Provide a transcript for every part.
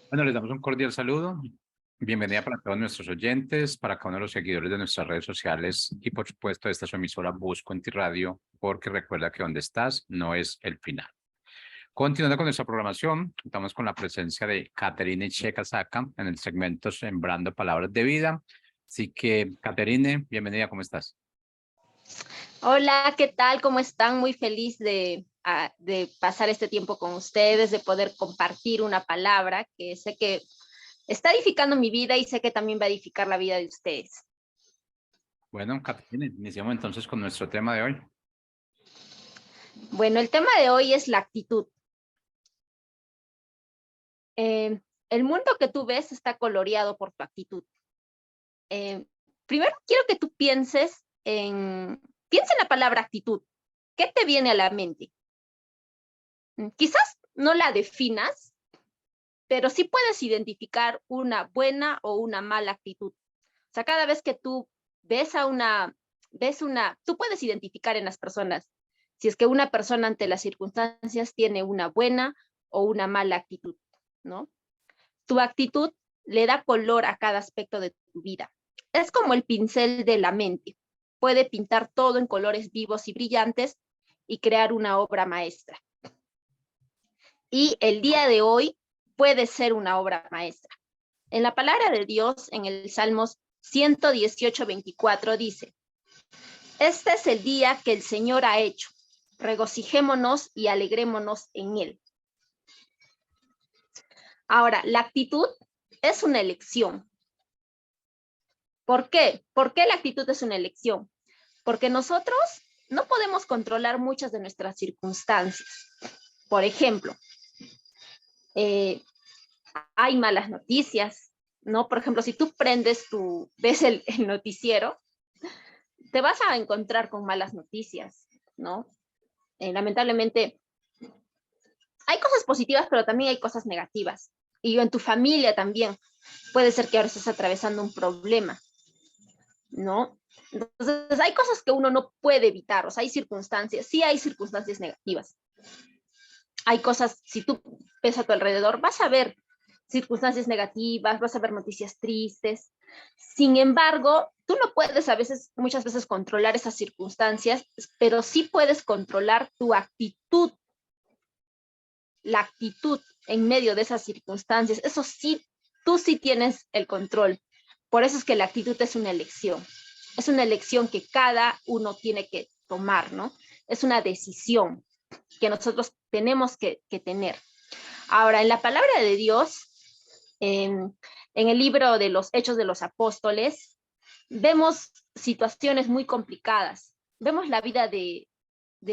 Bueno, les damos un cordial saludo. Bienvenida para todos nuestros oyentes, para cada uno de los seguidores de nuestras redes sociales y, por supuesto, esta es su emisora Busco en Ti Radio, porque recuerda que donde estás no es el final. Continuando con nuestra programación, estamos con la presencia de Caterine Chekasaka en el segmento Sembrando Palabras de Vida. Así que, Caterine, bienvenida, ¿cómo estás? Hola, ¿qué tal? ¿Cómo están? Muy feliz de pasar este tiempo con ustedes, de poder compartir una palabra que sé que está edificando mi vida y sé que también va a edificar la vida de ustedes. Bueno, Caterine, iniciamos entonces con nuestro tema de hoy. Bueno, el tema de hoy es la actitud. El mundo que tú ves está coloreado por tu actitud. Primero quiero que tú piensa en la palabra actitud. ¿Qué te viene a la mente? Quizás no la definas, pero sí puedes identificar una buena o una mala actitud. O sea, cada vez que tú tú puedes identificar en las personas si es que una persona ante las circunstancias tiene una buena o una mala actitud, ¿no? Tu actitud le da color a cada aspecto de tu vida. Es como el pincel de la mente. Puede pintar todo en colores vivos y brillantes y crear una obra maestra. Y el día de hoy puede ser una obra maestra. En la palabra de Dios, en el Salmos 118:24 dice: este es el día que el Señor ha hecho. Regocijémonos y alegrémonos en él. Ahora, la actitud es una elección. ¿Por qué? ¿Por qué la actitud es una elección? Porque nosotros no podemos controlar muchas de nuestras circunstancias. Por ejemplo, hay malas noticias, ¿no? Por ejemplo, si tú ves el noticiero, te vas a encontrar con malas noticias, ¿no? Lamentablemente, hay cosas positivas, pero también hay cosas negativas. Y en tu familia también puede ser que ahora estés atravesando un problema, ¿no? Entonces, hay cosas que uno no puede evitar, o sea, sí hay circunstancias negativas. Hay cosas, si tú ves a tu alrededor, vas a ver circunstancias negativas, vas a ver noticias tristes. Sin embargo, tú no puedes muchas veces controlar esas circunstancias, pero sí puedes controlar tu actitud, la actitud en medio de esas circunstancias. Eso sí, tú sí tienes el control. Por eso es que la actitud es una elección. Es una elección que cada uno tiene que tomar, ¿no? Es una decisión que nosotros tenemos que tener. Ahora, en la palabra de Dios, en el libro de los Hechos de los Apóstoles, vemos situaciones muy complicadas. Vemos la vida de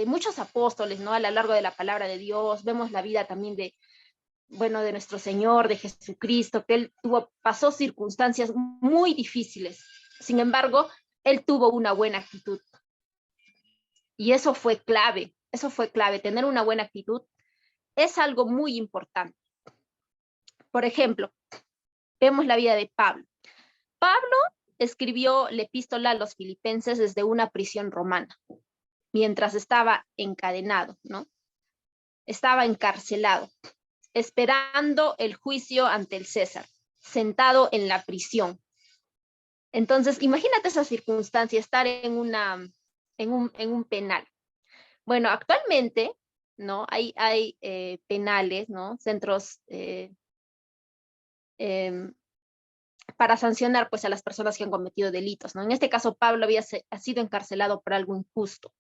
muchos apóstoles, ¿no? A lo largo de la palabra de Dios, vemos la vida también de nuestro Señor, de Jesucristo, que Él pasó circunstancias muy difíciles. Sin embargo, Él tuvo una buena actitud. Y eso fue clave, tener una buena actitud es algo muy importante. Por ejemplo, vemos la vida de Pablo. Pablo escribió la epístola a los filipenses desde una prisión romana, mientras estaba encadenado, ¿no? Estaba encarcelado, esperando el juicio ante el César, sentado en la prisión. Entonces, imagínate esa circunstancia, estar en un penal. Bueno, actualmente, ¿no? Hay penales, ¿no? Centros para sancionar pues a las personas que han cometido delitos, ¿no? En este caso, Pablo ha sido encarcelado por algo injusto,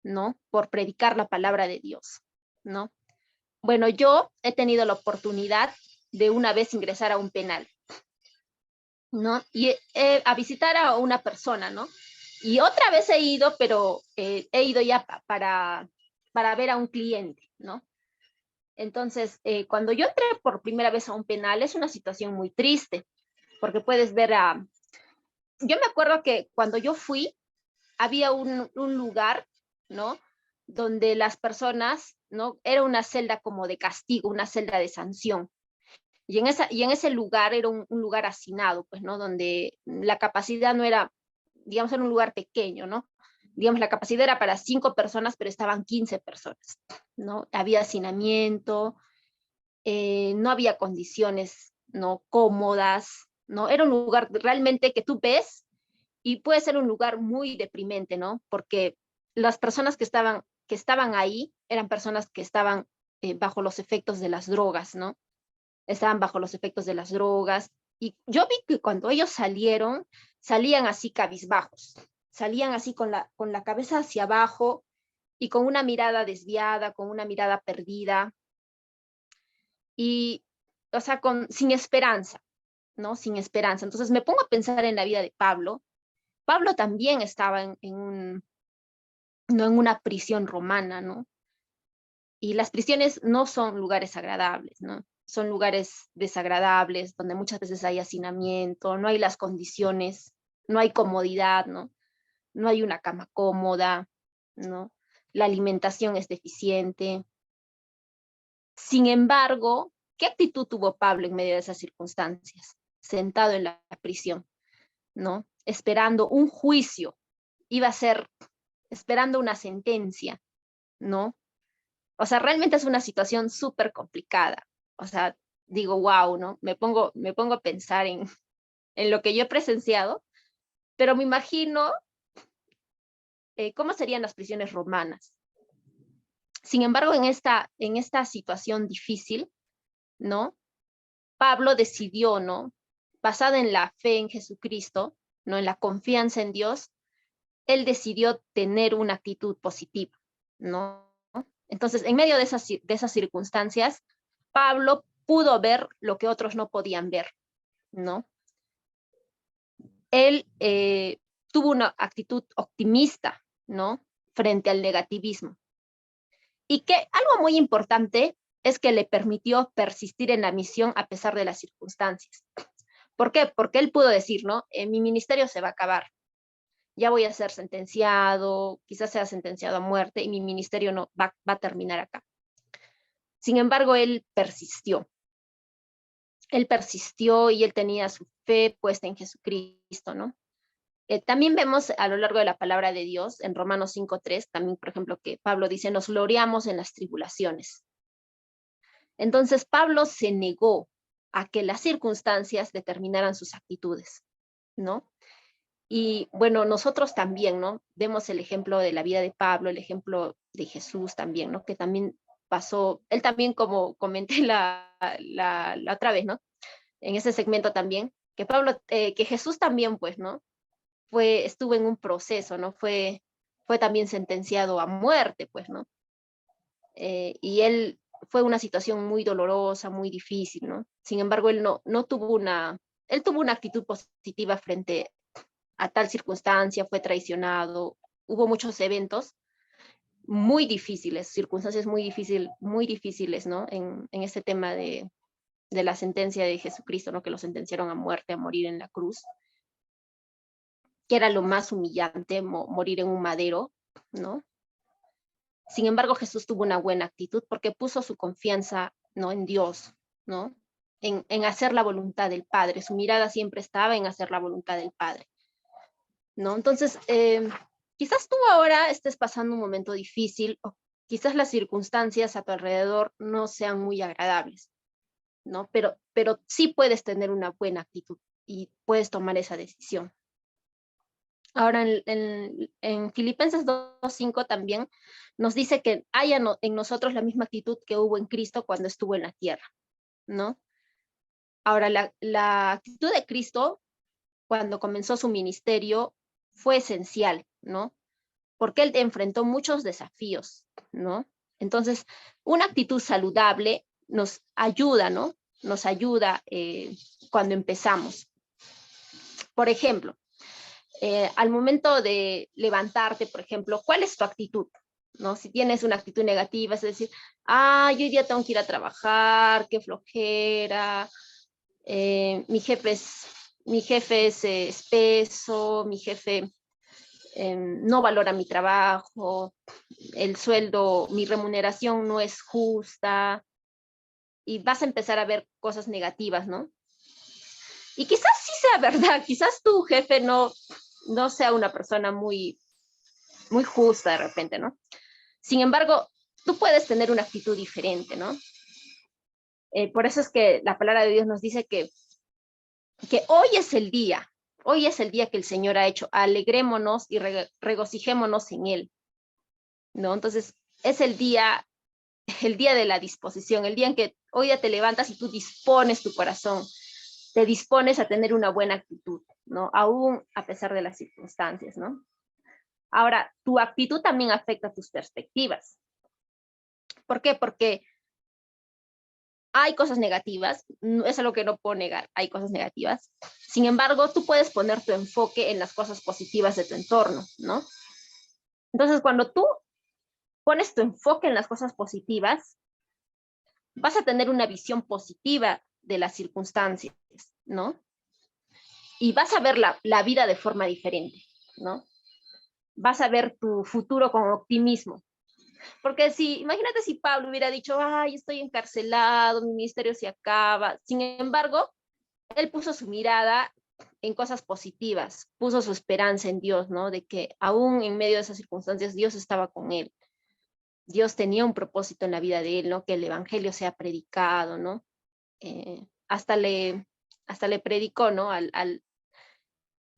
¿no? Por predicar la palabra de Dios, ¿no? Bueno, yo he tenido la oportunidad de una vez ingresar a un penal, ¿no? Y a visitar a una persona, ¿no? Y otra vez he ido, pero he ido ya para ver a un cliente, ¿no? Entonces, cuando yo entré por primera vez a un penal, es una situación muy triste, porque puedes ver yo me acuerdo que cuando yo fui, había un lugar, ¿no? Donde las personas, ¿no? Era una celda como de castigo, una celda de sanción. Y en ese lugar era un lugar hacinado, pues, ¿no? Donde la capacidad no era, digamos, era un lugar pequeño, ¿no? digamos, la capacidad era para 5 personas, pero estaban 15 personas, ¿no? Había hacinamiento, no había condiciones, ¿no? Cómodas, ¿no? Era un lugar realmente que tú ves y puede ser un lugar muy deprimente, ¿no? Porque las personas que estaban ahí eran personas que estaban bajo los efectos de las drogas, ¿no? Estaban bajo los efectos de las drogas. Y yo vi que cuando ellos salieron, salían así cabizbajos, salían así con la cabeza hacia abajo y con una mirada desviada, con una mirada perdida, y, o sea, sin esperanza, ¿no? Sin esperanza. Entonces me pongo a pensar en la vida de Pablo. Pablo también estaba no en una prisión romana, ¿no? Y las prisiones no son lugares agradables, ¿no? Son lugares desagradables, donde muchas veces hay hacinamiento, no hay las condiciones, no hay comodidad, ¿no? No hay una cama cómoda, ¿no? La alimentación es deficiente. Sin embargo, ¿qué actitud tuvo Pablo en medio de esas circunstancias? Sentado en la prisión, ¿no? Esperando un juicio, iba a ser, esperando una sentencia, ¿no? O sea, realmente es una situación súper complicada. O sea, digo, wow, ¿no? Me pongo a pensar en lo que yo he presenciado, pero me imagino cómo serían las prisiones romanas. Sin embargo, en esta situación difícil, ¿no? Pablo decidió, ¿no? Basada en la fe en Jesucristo, ¿no? En la confianza en Dios, él decidió tener una actitud positiva, ¿no? Entonces, en medio de esas circunstancias, Pablo pudo ver lo que otros no podían ver, ¿no? Él tuvo una actitud optimista, ¿no? Frente al negativismo. Y que algo muy importante es que le permitió persistir en la misión a pesar de las circunstancias. ¿Por qué? Porque él pudo decir, ¿no? Mi ministerio se va a acabar, ya voy a ser sentenciado, quizás sea sentenciado a muerte y mi ministerio no va a terminar acá. Sin embargo, él persistió y él tenía su fe puesta en Jesucristo, ¿no? También vemos a lo largo de la palabra de Dios, en Romanos 5:3, también, por ejemplo, que Pablo dice, nos gloriamos en las tribulaciones. Entonces, Pablo se negó a que las circunstancias determinaran sus actitudes, ¿no? Y bueno, nosotros también, ¿no? Vemos el ejemplo de la vida de Pablo, el ejemplo de Jesús también, ¿no? Que también pasó, él también, como comenté la otra vez, ¿no? En ese segmento también, que que Jesús también, pues, ¿no? Estuvo en un proceso, ¿no? Fue también sentenciado a muerte, pues, ¿no? Y él fue una situación muy dolorosa, muy difícil, ¿no? Sin embargo, no tuvo él tuvo una actitud positiva frente a tal circunstancia, fue traicionado, hubo muchos eventos muy difíciles, circunstancias muy difíciles, ¿no? En este tema de la sentencia de Jesucristo, ¿no? Que lo sentenciaron a muerte, a morir en la cruz, que era lo más humillante, morir en un madero, ¿no? Sin embargo, Jesús tuvo una buena actitud porque puso su confianza, ¿no? En Dios, ¿no? En hacer la voluntad del Padre. Su mirada siempre estaba en hacer la voluntad del Padre, ¿no? Entonces, quizás tú ahora estés pasando un momento difícil o quizás las circunstancias a tu alrededor no sean muy agradables, ¿no? Pero sí puedes tener una buena actitud y puedes tomar esa decisión. Ahora, en Filipenses 2:5 también nos dice que haya en nosotros la misma actitud que hubo en Cristo cuando estuvo en la tierra, ¿no? Ahora, la actitud de Cristo cuando comenzó su ministerio fue esencial, ¿no? Porque él enfrentó muchos desafíos, ¿no? Entonces, una actitud saludable nos ayuda, ¿no? Nos ayuda cuando empezamos. Por ejemplo, al momento de levantarte, por ejemplo, ¿cuál es tu actitud? ¿No? Si tienes una actitud negativa, es decir, yo hoy día tengo que ir a trabajar, qué flojera, mi jefe es espeso, mi jefe no valora mi trabajo, el sueldo, mi remuneración no es justa, y vas a empezar a ver cosas negativas, ¿no? Y quizás sí sea verdad, quizás tu jefe no sea una persona muy muy justa de repente, ¿no? Sin embargo, tú puedes tener una actitud diferente, ¿no? Por eso es que la palabra de Dios nos dice que hoy es el día que el Señor ha hecho, alegrémonos y regocijémonos en Él, ¿no? Entonces, es el día de la disposición, el día en que hoy ya te levantas y tú dispones tu corazón, te dispones a tener una buena actitud, ¿no? Aún a pesar de las circunstancias, ¿no? Ahora, tu actitud también afecta tus perspectivas. ¿Por qué? Porque hay cosas negativas, eso es lo que no puedo negar, hay cosas negativas. Sin embargo, tú puedes poner tu enfoque en las cosas positivas de tu entorno, ¿no? Entonces, cuando tú pones tu enfoque en las cosas positivas, vas a tener una visión positiva de las circunstancias, ¿no? Y vas a ver la vida de forma diferente, ¿no? Vas a ver tu futuro con optimismo. Porque imagínate si Pablo hubiera dicho, ay, estoy encarcelado, mi ministerio se acaba. Sin embargo, él puso su mirada en cosas positivas, puso su esperanza en Dios, ¿no? De que aún en medio de esas circunstancias Dios estaba con él. Dios tenía un propósito en la vida de él, ¿no? Que el evangelio sea predicado, ¿no? Hasta le predicó, ¿no?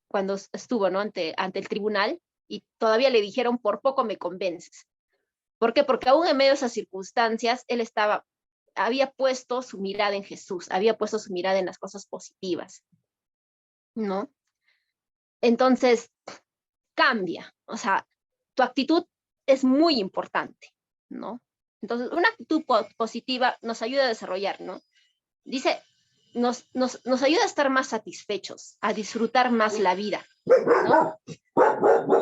Cuando estuvo, ¿no? ante el tribunal, y todavía le dijeron, por poco me convences. ¿Por qué? Porque aún en medio de esas circunstancias, él había puesto su mirada en Jesús, había puesto su mirada en las cosas positivas, ¿no? Entonces, cambia, o sea, tu actitud es muy importante, ¿no? Entonces, una actitud positiva nos ayuda a desarrollar, ¿no? Dice, nos ayuda a estar más satisfechos, a disfrutar más la vida, ¿no?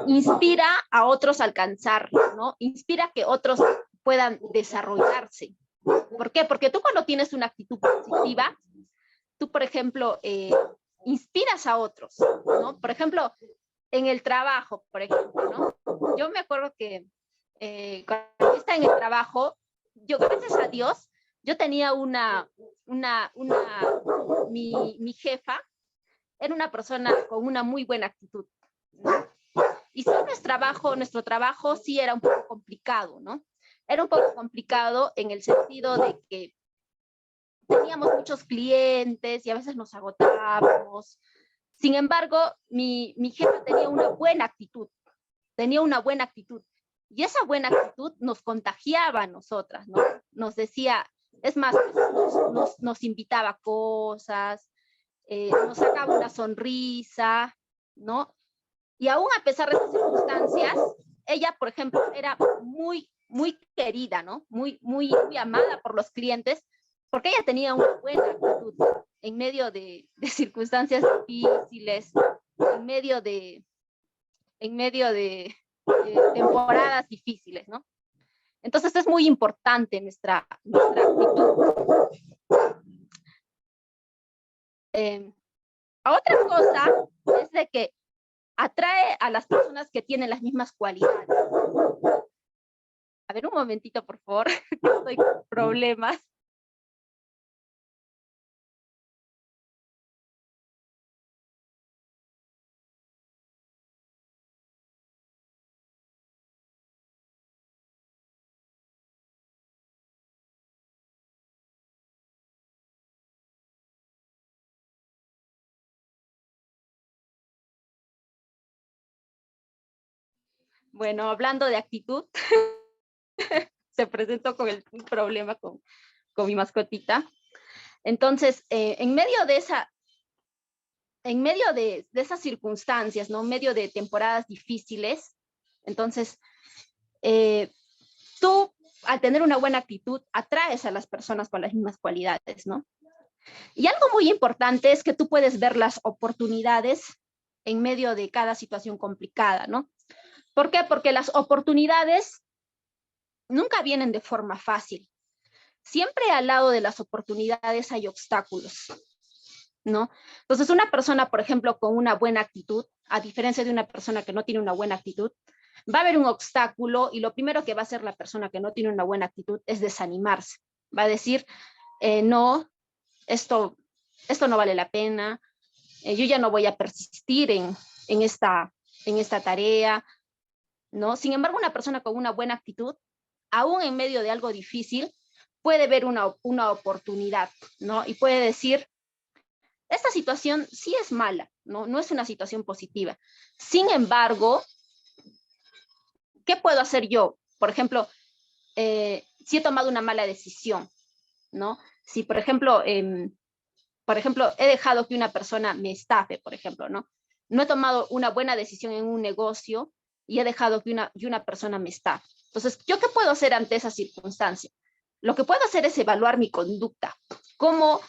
Inspira a otros a alcanzar, ¿no? Inspira que otros puedan desarrollarse. ¿Por qué? Porque tú cuando tienes una actitud positiva, tú, por ejemplo, inspiras a otros, ¿no? Por ejemplo, en el trabajo, por ejemplo, ¿no? Yo me acuerdo que cuando estaba en el trabajo, yo, gracias a Dios, yo tenía mi jefa era una persona con una muy buena actitud, ¿no? Y sí, nuestro trabajo sí era un poco complicado, ¿no? Era un poco complicado en el sentido de que teníamos muchos clientes y a veces nos agotábamos. Sin embargo, mi jefa tenía una buena actitud, y esa buena actitud nos contagiaba a nosotras, ¿no? Nos decía, es más, nos invitaba a cosas, nos sacaba una sonrisa, ¿no? Y aún a pesar de esas circunstancias, ella, por ejemplo, era muy, muy querida, ¿no? Muy, muy, muy amada por los clientes, porque ella tenía una buena actitud en medio de circunstancias difíciles, en medio de temporadas difíciles, ¿no? Entonces es muy importante nuestra actitud. Otra cosa es de que atrae a las personas que tienen las mismas cualidades. A ver, un momentito, por favor, que estoy con problemas. Bueno, hablando de actitud, se presentó con un problema con mi mascotita. Entonces, en medio de esas circunstancias, ¿no? En medio de temporadas difíciles, entonces, tú, al tener una buena actitud, atraes a las personas con las mismas cualidades, ¿no? Y algo muy importante es que tú puedes ver las oportunidades en medio de cada situación complicada, ¿no? ¿Por qué? Porque las oportunidades nunca vienen de forma fácil. Siempre al lado de las oportunidades hay obstáculos, ¿no? Entonces, una persona, por ejemplo, con una buena actitud, a diferencia de una persona que no tiene una buena actitud, va a haber un obstáculo y lo primero que va a hacer la persona que no tiene una buena actitud es desanimarse. Va a decir, no, esto no vale la pena, yo ya no voy a persistir en esta tarea, ¿no? Sin embargo, una persona con una buena actitud, aún en medio de algo difícil, puede ver una oportunidad, ¿no? Y puede decir, esta situación sí es mala, ¿no? No es una situación positiva. Sin embargo, ¿qué puedo hacer yo? Por ejemplo, si he tomado una mala decisión, ¿no? Si, por ejemplo, he dejado que una persona me estafe, por ejemplo, ¿no? No he tomado una buena decisión en un negocio y he dejado que una persona me estafe. Entonces, ¿yo qué puedo hacer ante esa circunstancia? Lo que puedo hacer es evaluar mi conducta. ¿Cómo,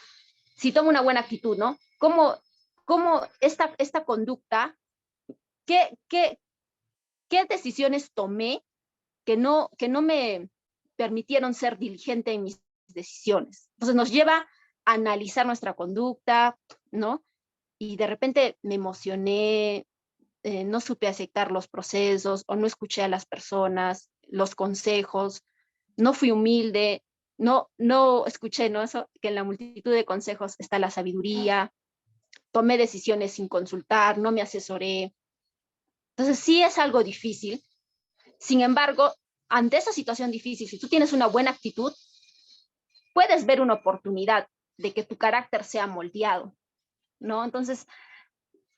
si tomo una buena actitud, ¿no? ¿Cómo esta conducta, qué decisiones tomé que no me permitieron ser diligente en mis decisiones? Entonces nos lleva a analizar nuestra conducta, ¿no? Y de repente me emocioné, no supe aceptar los procesos o no escuché a las personas, los consejos, no fui humilde, no escuché, ¿no? Eso, que en la multitud de consejos está la sabiduría, tomé decisiones sin consultar, no me asesoré. Entonces sí es algo difícil. Sin embargo, ante esa situación difícil, si tú tienes una buena actitud, puedes ver una oportunidad de que tu carácter sea moldeado, ¿no? Entonces,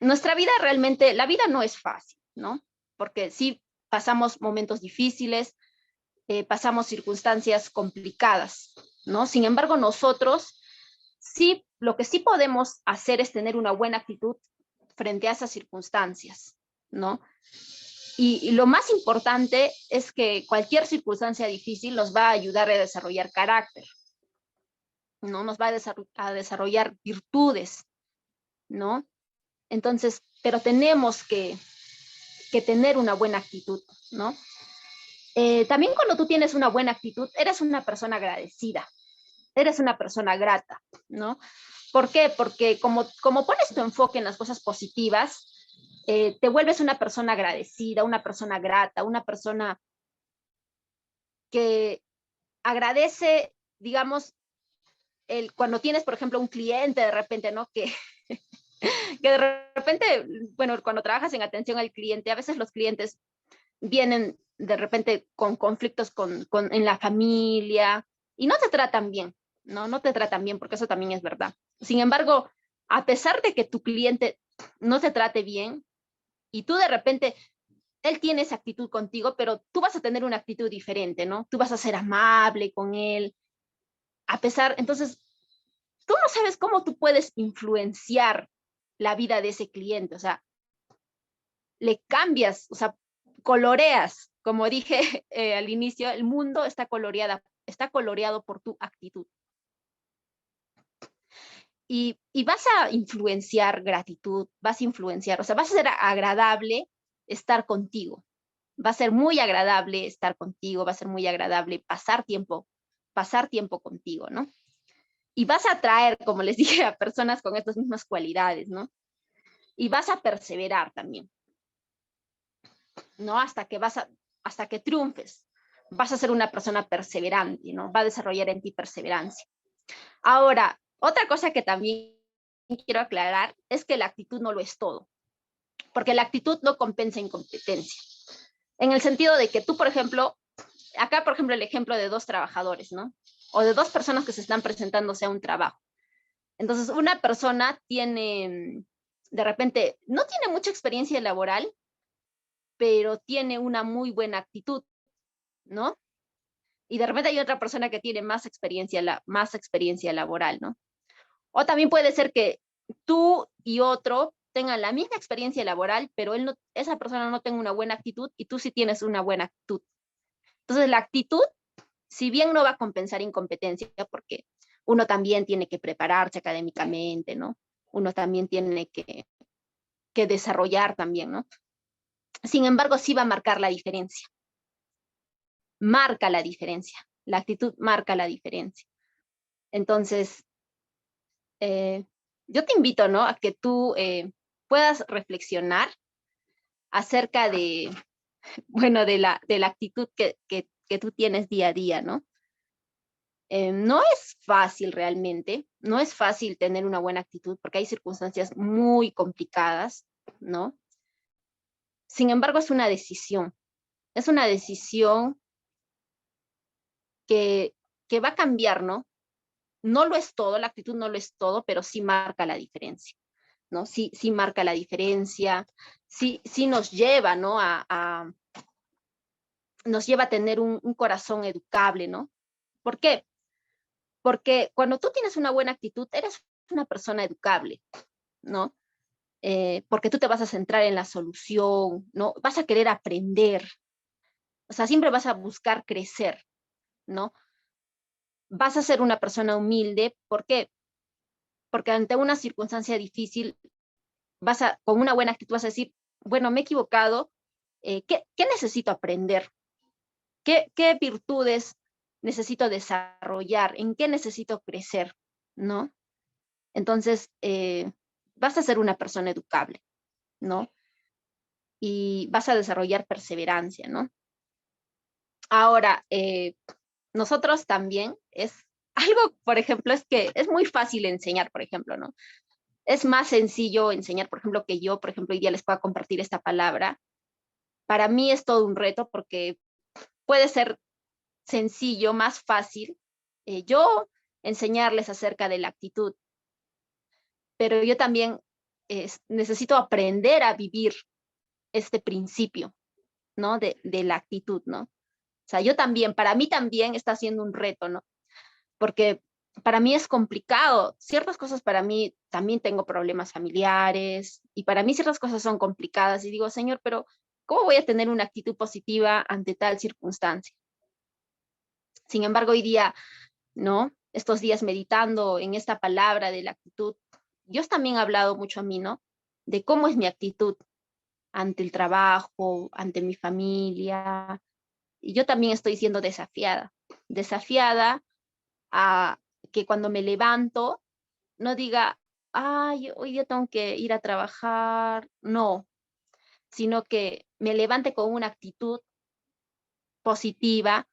nuestra vida realmente, la vida no es fácil, ¿no? Porque sí pasamos momentos difíciles, pasamos circunstancias complicadas, ¿no? Sin embargo, nosotros sí, lo que sí podemos hacer es tener una buena actitud frente a esas circunstancias, ¿no? Y lo más importante es que cualquier circunstancia difícil nos va a ayudar a desarrollar carácter, ¿no? Nos va a desarrollar virtudes, ¿no? Entonces, pero tenemos que tener una buena actitud, ¿no? También cuando tú tienes una buena actitud, eres una persona agradecida, eres una persona grata, ¿no? ¿Por qué? Porque como pones tu enfoque en las cosas positivas, te vuelves una persona agradecida, una persona grata, una persona que agradece, digamos, cuando tienes, por ejemplo, un cliente de repente, ¿no? Que de repente, bueno, cuando trabajas en atención al cliente, a veces los clientes vienen de repente con conflictos en la familia y no te tratan bien, ¿no? No te tratan bien, porque eso también es verdad. Sin embargo, a pesar de que tu cliente no te trate bien y tú de repente, él tiene esa actitud contigo, pero tú vas a tener una actitud diferente, ¿no? Tú vas a ser amable con él, a pesar, entonces, tú no sabes cómo tú puedes influenciar la vida de ese cliente, o sea, le cambias, o sea, coloreas, como dije al inicio, el mundo está coloreado por tu actitud. Y vas a influenciar gratitud, vas a influenciar, o sea, vas a ser agradable estar contigo. Va a ser muy agradable estar contigo, va a ser muy agradable pasar tiempo contigo, ¿no? Y vas a atraer, como les dije, a personas con estas mismas cualidades, ¿no? Y vas a perseverar también, ¿no? Hasta que triunfes. Vas a ser una persona perseverante, ¿no? Va a desarrollar en ti perseverancia. Ahora, otra cosa que también quiero aclarar es que la actitud no lo es todo, porque la actitud no compensa incompetencia. En el sentido de que tú, por ejemplo, acá, por ejemplo, el ejemplo de dos trabajadores, ¿no? O de dos personas que se están presentándose a un trabajo. Entonces, una persona tiene, de repente, no tiene mucha experiencia laboral, pero tiene una muy buena actitud, ¿no? Y de repente hay otra persona que tiene más experiencia laboral, ¿no? O también puede ser que tú y otro tengan la misma experiencia laboral, pero esa persona no tenga una buena actitud y tú sí tienes una buena actitud. Entonces, la actitud, si bien no va a compensar incompetencia, porque uno también tiene que prepararse académicamente, ¿no? Uno también tiene que desarrollar también, ¿no? Sin embargo, sí va a marcar la diferencia. Marca la diferencia. La actitud marca la diferencia. Entonces, yo te invito, ¿no? A que tú puedas reflexionar acerca de, bueno, de la actitud que tú tienes día a día, ¿no? No es fácil realmente, no es fácil tener una buena actitud porque hay circunstancias muy complicadas, ¿no? Sin embargo, es una decisión, Es una decisión que va a cambiar, ¿no? No lo es todo, la actitud no lo es todo, pero sí marca la diferencia, ¿no? Sí, sí marca la diferencia, sí, sí nos lleva, ¿no? Nos lleva a tener un corazón educable, ¿no? ¿Por qué? Porque cuando tú tienes una buena actitud, eres una persona educable, ¿no? Porque tú te vas a centrar en la solución, ¿no? Vas a querer aprender, o sea, siempre vas a buscar crecer, ¿no? Vas a ser una persona humilde, ¿por qué? Porque ante una circunstancia difícil, con una buena actitud vas a decir, bueno, me he equivocado, ¿qué necesito aprender? ¿Qué virtudes necesito desarrollar? ¿En qué necesito crecer? ¿No? Entonces, vas a ser una persona educable, ¿no? Y vas a desarrollar perseverancia, ¿no? Ahora, nosotros también es algo, por ejemplo, es que es muy fácil enseñar, por ejemplo, ¿no? Es más sencillo enseñar, por ejemplo, que yo, por ejemplo, hoy día les pueda compartir esta palabra. Para mí es todo un reto porque puede ser sencillo, más fácil, yo enseñarles acerca de la actitud, pero yo también necesito aprender a vivir este principio, ¿no? De la actitud, ¿no? O sea, yo también, para mí también está siendo un reto, ¿no? Porque para mí es complicado. Ciertas cosas para mí, también tengo problemas familiares y para mí ciertas cosas son complicadas y digo, Señor, pero ¿cómo voy a tener una actitud positiva ante tal circunstancia? Sin embargo, hoy día, ¿no? Estos días meditando en esta palabra de la actitud, Dios también ha hablado mucho a mí, ¿no? De cómo es mi actitud ante el trabajo, ante mi familia. Y yo también estoy siendo desafiada a que cuando me levanto no diga, ay, hoy día tengo que ir a trabajar, no, sino que me levante con una actitud positiva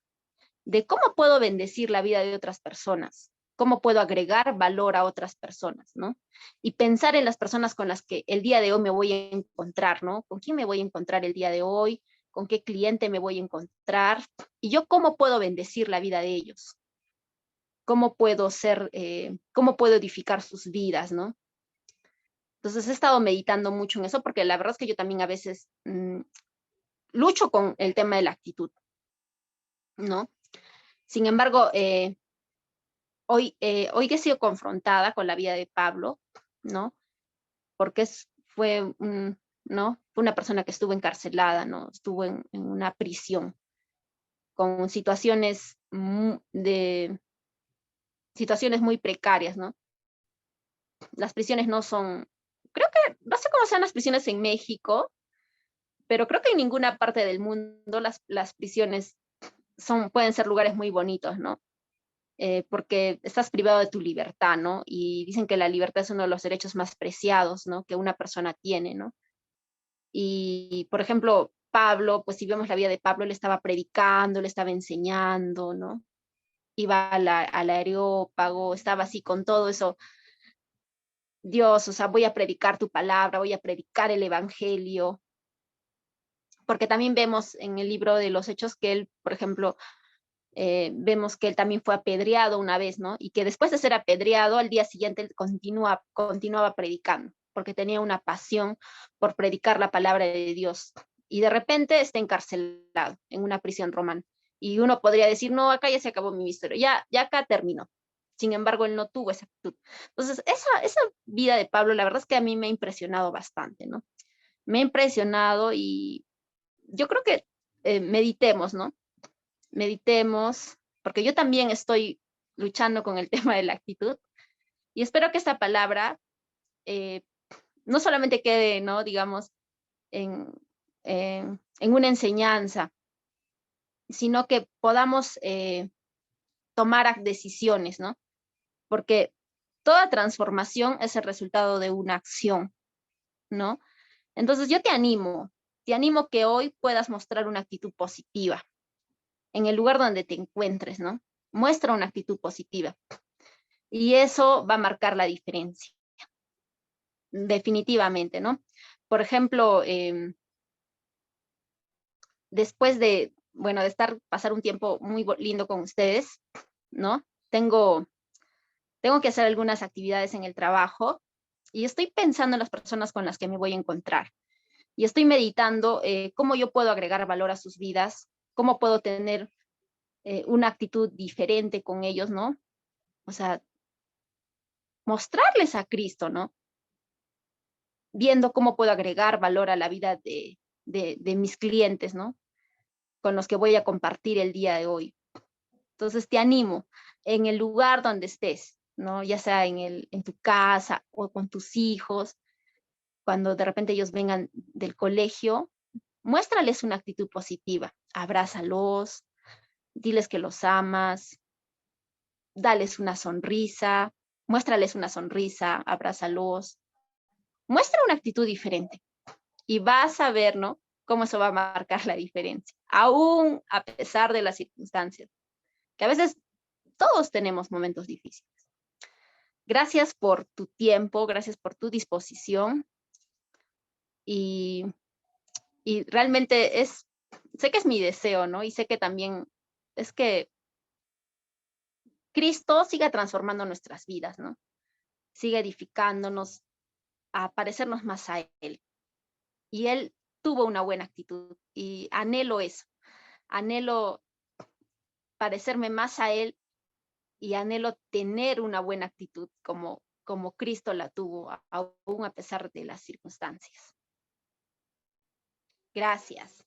de cómo puedo bendecir la vida de otras personas, cómo puedo agregar valor a otras personas, ¿no? Y pensar en las personas con las que el día de hoy me voy a encontrar, ¿no? ¿Con quién me voy a encontrar el día de hoy? ¿Con qué cliente me voy a encontrar? Y yo cómo puedo bendecir la vida de ellos, cómo puedo edificar sus vidas, ¿no? Entonces he estado meditando mucho en eso porque la verdad es que yo también a veces lucho con el tema de la actitud, ¿no? Sin embargo, hoy que he sido confrontada con la vida de Pablo, ¿no? Porque ¿no? Fue una persona que estuvo encarcelada, ¿no? Estuvo en una prisión con situaciones muy precarias, ¿no? Las prisiones no son, creo que, no sé cómo sean las prisiones en México, pero creo que en ninguna parte del mundo las prisiones pueden ser lugares muy bonitos, ¿no? Porque estás privado de tu libertad, ¿no? Y dicen que la libertad es uno de los derechos más preciados, ¿no? Que una persona tiene, ¿no? Y, por ejemplo, Pablo, pues si vemos la vida de Pablo, él estaba predicando, le estaba enseñando, ¿no? Iba al Areópago, estaba así con todo eso. Dios, o sea, voy a predicar tu palabra, voy a predicar el evangelio, porque también vemos en el libro de los Hechos que él, por ejemplo, vemos que él también fue apedreado una vez, ¿no? Y que después de ser apedreado, al día siguiente él continuaba predicando, porque tenía una pasión por predicar la palabra de Dios. Y de repente está encarcelado en una prisión romana. Y uno podría decir, no, acá ya se acabó mi misterio, ya acá terminó. Sin embargo, él no tuvo esa actitud. Entonces, esa vida de Pablo, la verdad es que a mí me ha impresionado bastante, ¿no? Me ha impresionado y yo creo que meditemos, ¿no? Meditemos, porque yo también estoy luchando con el tema de la actitud y espero que esta palabra eh, no solamente quede, ¿no? Digamos, en una enseñanza, sino que podamos tomar decisiones, ¿no? Porque toda transformación es el resultado de una acción, ¿no? Entonces yo te animo que hoy puedas mostrar una actitud positiva en el lugar donde te encuentres, ¿no? Muestra una actitud positiva y eso va a marcar la diferencia, definitivamente, ¿no? Por ejemplo, después de, bueno, de pasar un tiempo muy lindo con ustedes, ¿no? Tengo que hacer algunas actividades en el trabajo y estoy pensando en las personas con las que me voy a encontrar. Y estoy meditando cómo yo puedo agregar valor a sus vidas, cómo puedo tener una actitud diferente con ellos, ¿no? O sea, mostrarles a Cristo, ¿no? Viendo cómo puedo agregar valor a la vida de mis clientes, ¿no? Con los que voy a compartir el día de hoy. Entonces te animo en el lugar donde estés, ¿no? Ya sea en tu casa o con tus hijos, cuando de repente ellos vengan del colegio, muéstrales una actitud positiva, abrázalos, diles que los amas, dales una sonrisa, muéstrales una sonrisa, abrázalos, muestra una actitud diferente y vas a ver, ¿no? Cómo eso va a marcar la diferencia, aún a pesar de las circunstancias, que a veces todos tenemos momentos difíciles. Gracias por tu tiempo, gracias por tu disposición y, y realmente sé que es mi deseo, ¿no? Y sé que también es que Cristo siga transformando nuestras vidas, ¿no? Siga edificándonos a parecernos más a Él. Y Él tuvo una buena actitud y anhelo eso. Anhelo parecerme más a Él y anhelo tener una buena actitud como Cristo la tuvo, aún a pesar de las circunstancias. Gracias.